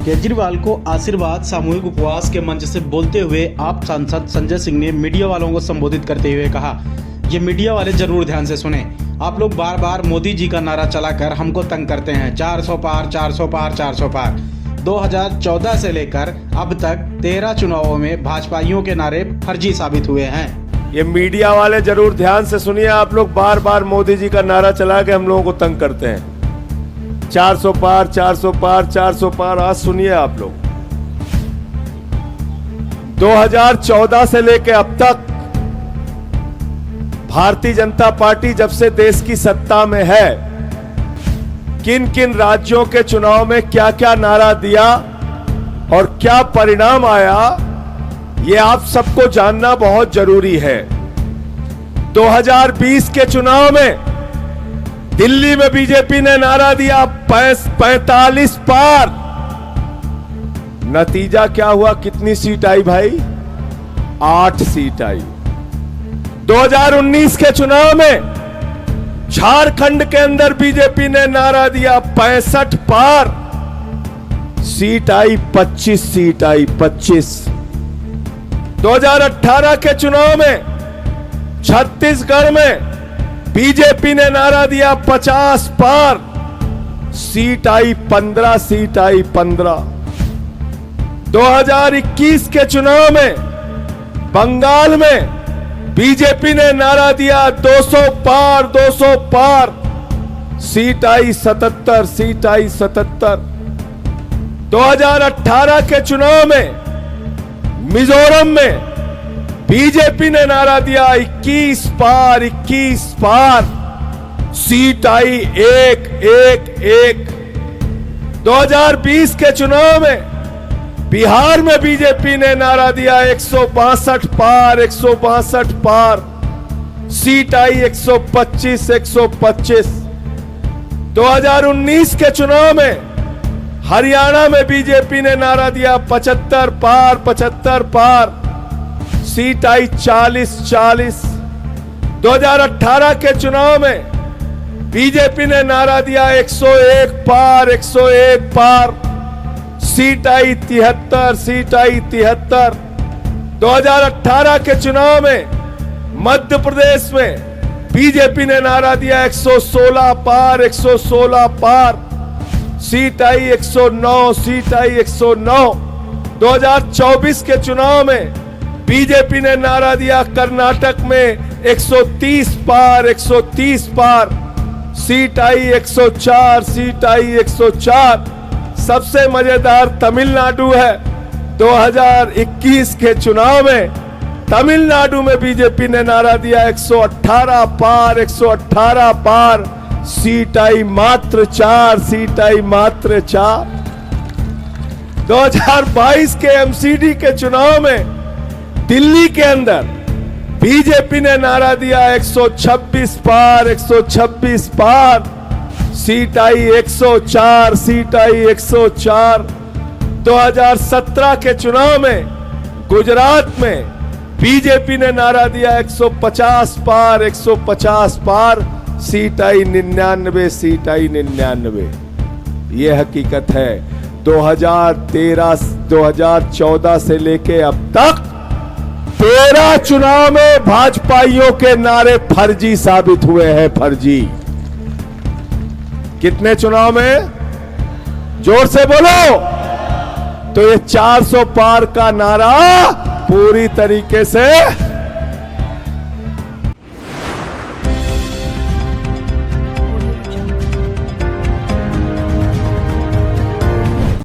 केजरीवाल को आशीर्वाद सामूहिक उपवास के मंच से बोलते हुए आप सांसद संजय सिंह ने मीडिया वालों को संबोधित करते हुए कहा, ये मीडिया वाले जरूर ध्यान से सुने। आप लोग बार बार मोदी जी का नारा चलाकर हमको तंग करते हैं। 400 पार 400 पार 400 पार। 2014 से लेकर अब तक 13 चुनावों में भाजपाइयों के नारे फर्जी साबित हुए हैं। ये मीडिया वाले जरूर ध्यान से सुनिए। आप लोग बार बार मोदी जी का नारा चला के हम लोगों को तंग करते हैं। 400 पार 400 पार 400 पार। आज सुनिए आप लोग, 2014 से लेके अब तक भारतीय जनता पार्टी जब से देश की सत्ता में है, किन किन राज्यों के चुनाव में क्या क्या नारा दिया और क्या परिणाम आया, ये आप सबको जानना बहुत जरूरी है। 2020 के चुनाव में दिल्ली में बीजेपी ने नारा दिया 45 पार। नतीजा क्या हुआ? कितनी सीट आई भाई? 8 सीट आई। 2019 के चुनाव में झारखंड के अंदर बीजेपी ने नारा दिया 65 पार। सीट आई 25 सीट आई 25। 2018 के चुनाव में छत्तीसगढ़ में बीजेपी ने नारा दिया 50 पार। सीट आई 15 सीट आई 15। 2021 के चुनाव में बंगाल में बीजेपी ने नारा दिया 200 पार 200 पार। सीट आई 77 सीट आई 77। 2018 के चुनाव में मिजोरम में बीजेपी ने नारा दिया 21 पार 21 पार। सीट आई 1 1 1। 2020 के चुनाव में बिहार में बीजेपी ने नारा दिया 162 पार 162 पार। सीट आई 125 125। 2019 के चुनाव में हरियाणा में बीजेपी ने नारा दिया 75 पार 75 पार। सीट आई 40 40। 2018 के चुनाव में बीजेपी ने नारा दिया 101 पार 101 पार। सीट आई 73 सीट आई 73। 2018 के चुनाव में मध्य प्रदेश में बीजेपी ने नारा दिया 116 पार 116 पार। सीट आई 109 सीट आई 109। 2024 के चुनाव में बीजेपी ने नारा दिया कर्नाटक में 130 पार 130 पार। सीट आई 104 सीट आई 104। सबसे मजेदार तमिलनाडु है। 2021 के चुनाव में तमिलनाडु में बीजेपी ने नारा दिया 118 पार 118 पार। सीट आई मात्र 4 सीट आई मात्र 4। 2022 के एमसीडी के चुनाव में दिल्ली के अंदर बीजेपी ने नारा दिया 126 पार 126 पार। सीट आई 104 सीट आई 104। 2017 के चुनाव में गुजरात में बीजेपी ने नारा दिया 150 पार 150 पार। सीट आई 99 सीट आई 99। यह हकीकत है। 2014 से लेके अब तक 13 चुनाव में भाजपाइयों के नारे फर्जी साबित हुए हैं। फर्जी। कितने चुनाव में? जोर से बोलो। तो ये 400 पार का नारा पूरी तरीके से